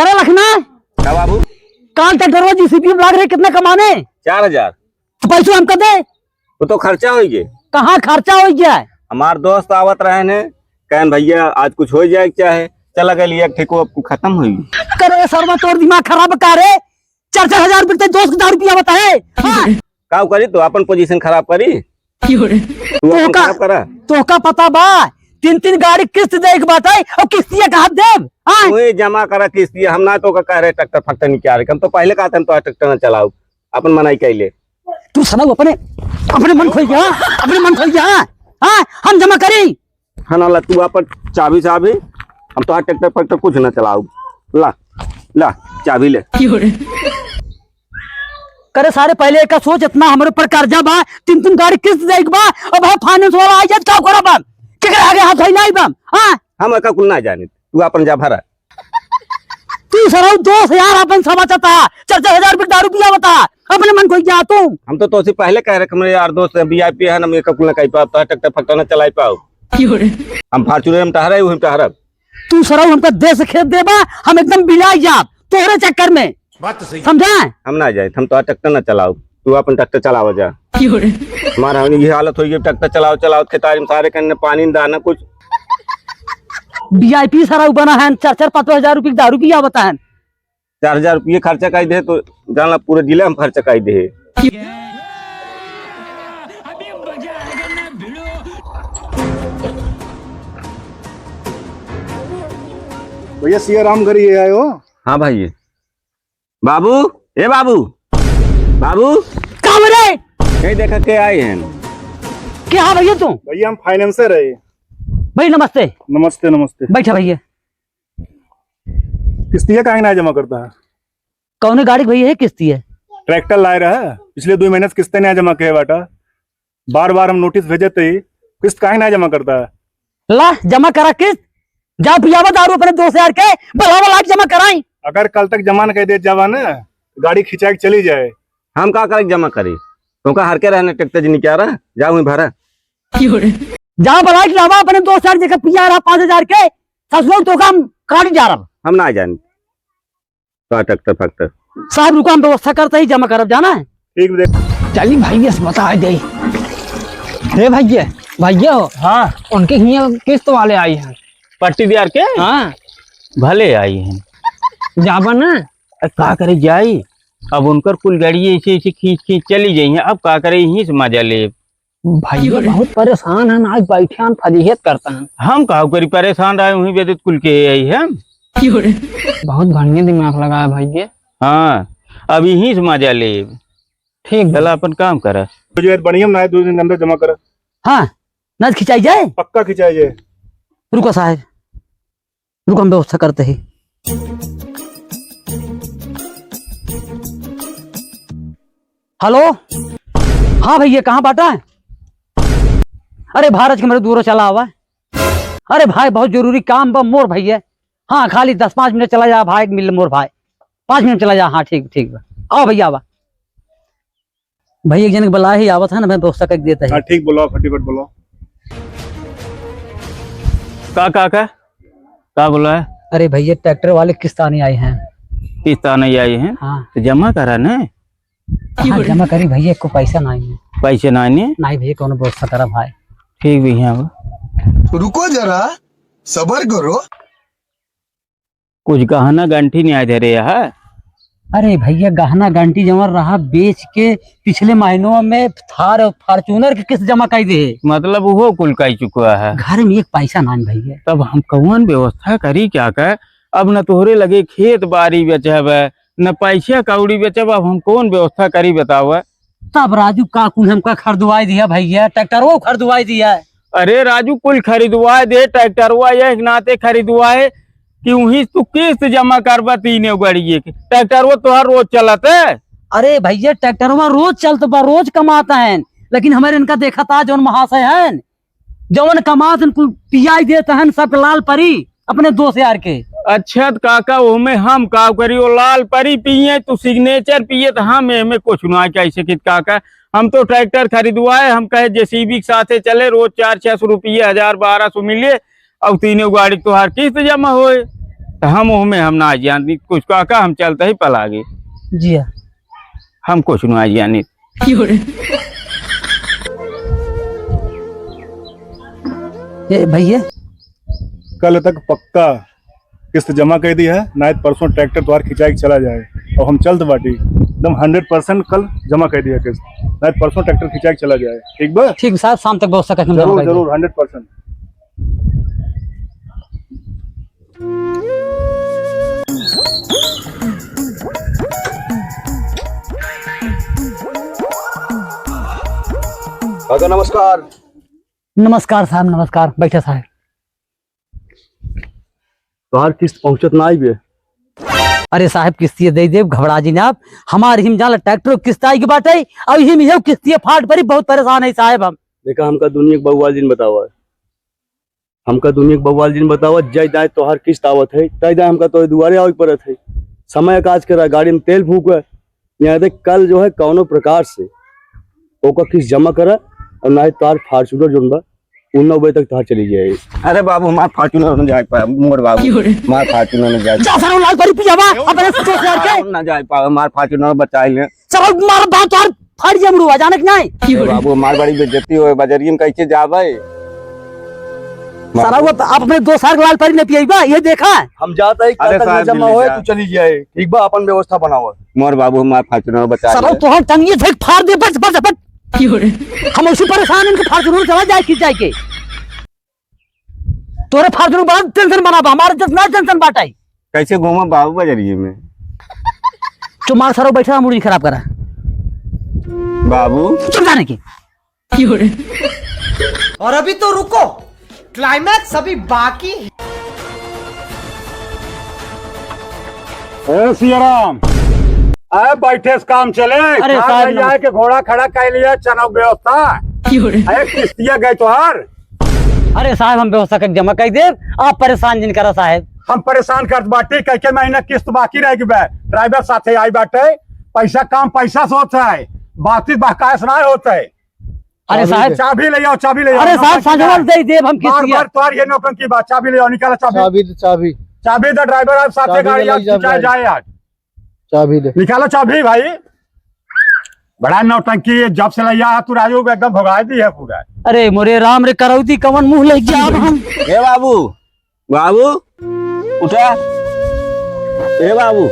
करे लखना क्या बाबू? काल ट्रैक्टर वो जीसीबी में लाग रहे कितना कमाने? 4000। तो पैसे हमको दे। वो तो खर्चा हो गए। कहाँ खर्चा हो गया है? हमार दोस्त आवत रहे ने कहन भैया आज कुछ हो जाए क्या है, चला गया लिया ठेको अब खत्म हुई। करे सरमा तोर दिमाग खराब करे। 4-4 हजार रुपये दोस्त का रुपया बताए। का करी तो अपन पोजीशन खराब करी। तू अपन खराब करा। तो का पता बा 3-3 गाड़ी किस्त दे के बताए और किस्तियां कहा देव। वही जमा करा किस्ती। हम ना तो कह रहे ट्रैक्टर फक्टर नहीं क्या रहे। हम तो पहले कहते हम तो ट्रैक्टर न चलाओ अपन मनाई कैले। तू सुना अपने मन खोल गया। अपने मन खोल गया। हाँ हम जमा करी। हाँ ना तू अपन चाबी हम तो ट्रैक्टर फक्टर कुछ न चलाओ। ला ला चाबी ले। करे सारे पहले का सोच इतना हमारे ऊपर कर्जा बा 3-3 गाड़ी किस्त दे के बा अब फाइनेंस वाला आ जात का करा बा केकरा आगे हाथ धइल आई बा। हां हम का कुल ना जाने तू अपन जा भरा। तू सराउ दोस्त यार अपन समाचाता 4-4 हजार रुपए दारू पिया बता अपने मन को क्या तू। हम तो तोसे पहले कह रहे हमारे यार दोस्त वीआईपी है ना का कुल ना कहि पाओ तो ट्रैक्टर फक्टर ना चलाई पाओ। हम फार्चूनर में टहरा हम टहरा। तू सराउ हमका देश खेत देबा हम एकदम बिलाई जा तोहरे चक्कर में बात तो सही समझा। हम ना जाए हम तो ट्रैक्टर ना चलाओ तू अपन ट्रैक्टर चलाओ जा। हमारा ये हालत हो गई ट्रैक्टर चलाओ खेतारी में सारे करने पानी दाना कुछ। वीआईपी सारा बना है 4-5 हजार रुपये दारू पिया बता है। 4000 रुपये खर्चा कर दे तो जाना पूरे जिले में खर्चा कर दे। भैया सिया राम घर ये आए हो? हाँ भाई बाबू ए बाबू बाबू कहाँ रे? कहीं देखा के आए हैं क्या हाँ भैया तू? भैया हम फाइनेंसर है। भाई नमस्ते। नमस्ते नमस्ते। बैठा भैया। किस्तियाँ काहे ना जमा करता है? कौन गाड़ी भैया है किस्ती है? ट्रैक्टर लाए रहा पिछले 2 महीने से किस्तें नहीं जमा किए बाटा। बार बार हम नोटिस भेजे थे किस्त काहे ना जमा करता है? ला जमा करा किस्त जा पिया दारू अपने 2 हजार के बढ़ावा लाख जमा कराई। अगर कल तक जमा न कर दे जावा ना गाड़ी खिंचा के चली जाए। हम का करे जमा करे तो हर के रहने ट्रैक्टर जी क्या रहा जाऊ भरा जहाँ बला लावा अपने 2 हजार जगह पिया रहा 5 हजार के ससुर तो काम काट जा रहा। हम ना जाने तो ट्रैक्टर फैक्टर साहब रुका हम व्यवस्था करते ही जमा करब जाना है। ठीक देख चलिए भैया बता दे रे भैया भैया हो। हाँ उनके यहाँ किस्त वाले आई हैं पट्टी दियार के। हाँ भले आई हैं जाबा ना का करे जाई। अब उनकर कुल गाड़ी ऐसे ऐसे खींच चली जाई हैं। अब का करे यहीं से मजा ले। भैया बहुत परेशान है आज बैठे हैं फजीहत करता है। हम कहा करी परेशान रहे वहीं वेदित कुल के आई है। बहुत बढ़िया दिमाग लगा है भैया। हाँ अब यहीं से मजा ले। ठीक चला अपन काम कर बढ़िया ना 2 दिन के अंदर जमा कर। हाँ न खिंचाई जाए पक्का खिंचाई जाए। रुको साहब रुको हम व्यवस्था करते ही। हेलो हाँ भैया कहाँ बाटा है? अरे भारत के मेरे दूर चला हुआ है। अरे भाई बहुत जरूरी काम बा मोर भैया। हाँ खाली 10-5 मिनट चला जा भाई मिल मोर भाई 5 मिनट चला जा। हाँ ठीक ठीक आओ भैया आवा भैया एक जन बुला ही आवत है ना मैं व्यवस्था कर देता है। हाँ ठीक बोलो फटाफट बोलो। का बोला है? अरे भैया ट्रैक्टर वाले किस्तानी आए हैं। किस्ता नहीं आई है हाँ तो जमा करा न। हाँ, जमा करी भैया को पैसा नहीं है। पैसे नहीं भैया कौन व्यवस्था करा भाई। ठीक भी है रुको जरा सबर करो। कुछ गहना गंठी नहीं आ दे रहे है। अरे भैया गहना गंटी जमा रहा बेच के पिछले महीनों में थार फार्चूनर की किस्त जमा कर दे। मतलब वो कुल का चुका है। घर में एक पैसा नहीं भैया। तब हम कौन व्यवस्था करी क्या कर। अब न तोहरे लगे खेत बाड़ी बेचब न पैसा कौड़ी बेचब। अब हम कौन व्यवस्था करी बताओ। तब राजू काकुन हमका खरीदवाई दिया भैया ट्रैक्टर वो खरीदवाई दिया। अरे राजू कुल खरीदवा दे ट्रैक्टर हुआ एक नाते खरीदवाए कि वहीं तू किस्त जमा करवा 3 गाड़ी ट्रैक्टर वो तोहर रोज चलत है। अरे भैया ट्रैक्टर में रोज चलता बा रोज कमाता है लेकिन हमारे इनका देखा था जौन महाशय है जौन कमात पियाई देता है सब लाल परी अपने 2 हजार के। अच्छा काका वो में हम का करी वो लाल परी पिए तू सिग्नेचर पिए तो हम में कुछ ना कैसे कित काका। हम तो ट्रैक्टर खरीदवाए हम कहे जेसीबी के साथे चले रोज 400-600 रुपये 1000-1200 मिले और 3 गाड़ी तोहार किस्त जमा होए। तो हम उसमें हम ना जानी कुछ काका हम चलते ही पला गए जी हाँ। हम कुछ ना जानी ये भैया कल तक पक्का किस्त जमा कर दी है, ना परसों ट्रैक्टर द्वार खिंचाई के चला जाए। और हम चलते बाटी एकदम 100% कल जमा कर दिया किस्त, ना परसों ट्रैक्टर खिंचाई के चला जाए। ठीक बा? ठीक साहब, शाम तक व्यवस्था करके हम जमा जरूर कर देंगे। जरूर 100%। काका नमस्कार। नमस्कार साहब, नमस्कार। बैठे साहब। तोहार किस्त पहुंचत ना आई बे। अरे साहब किस्तिये दे देव, घबरा जी ना आप। हमारे हिम जाला ट्रैक्टर किस्त आई के बाटे, अब हिम ये किस्तिये फाट परी, बहुत परेशान है साहब हम। देखा हमका दुनिया के बउवाल दिन बतावा, हमका दुनिया के बउवाल दिन बतावा। जय दाए तोहार किस्त आवत है, तय दाए हमका तो दुआरे आवे पड़त है। समय काज करा, गाड़ी में तेल फूक है। यहाँ देख कल जो है कौनो प्रकार से ओका किस्त जमा करा, और ना तोहार फार्चूनर जोन बा 9 बजे तक तोहार चली जाए। अरे बाबू हमार फार्चूनर न जाए पाए, मोर बाबू हमार फार्चूनर न जाए। जा सर लाल परी पियावा अपने से यार के न जाए पाए, हमार फार्चूनर बचाई ले। चल मार बात और फाड़ जमरू अचानक नहीं। अरे बाबू हमार बड़ी बेइज्जती होए, बजरिया में कैसे जावे। सारा वो आप अपने 2 साल लाल परी ने पियावा, ये देखा है? हम जाता है अरे कल तक साहब, जमा जल्दी होए जा। तू चली जाए। ठीक बा, अपन व्यवस्था बनावा। मोर बाबू हमार फार्चूनर बचा सारा ले। तो हम टंगिए से फाड़ दे, बस बस बस। हम उसी परेशान इनके फार्चूनर चला जाए खिंच जाए के। तोरे फार्चूनर बड़ा टेंशन बना बा, हमारे जस ना टेंशन बाटाई। कैसे घूमा बाबू बजरिए में। तो मार सारो बैठा मुड़ी खराब करा। बाबू चुप जाने की। और अभी तो रुको, क्लाइमैक्स अभी बाकी है। सियाराम अरे बैठे से काम चले। अरे खा साहब, गई जाए के घोड़ा खड़ा कर लिया, चनाव व्यवस्था। अरे किस्तिया गए तोहार। अरे साहब हम व्यवस्था कर जमा कर दे, आप परेशान जिन करा साहब। हम परेशान कर बाटी, कई महीना किस्त बाकी रह गई। ड्राइवर साथे आई बाटे, पैसा काम पैसा से होता है, बाकी बकायस ना होता है। अरे साहब, चाबी ले आओ, चाबी ले आओ। अरे साहब सांझवाल दे देव हम बार किस बार तोहार ये नौटंकी बात। चाबी ले आओ, निकालो चाबी। चाबी चाबी दे ड्राइवर आप साथे चाबी गाड़ी ले आज लीजिए खिंचाए भाई। जाए। आज चाबी दे। निकालो चाबी भाई। बड़ा नौटंकी है, जब से लिया तू राजू को एकदम भगा दी है पूरा। अरे मोरे राम रे करौती कवन मुंह लग गया अब हम। ए बाबू, बाबू उठा। ए बाबू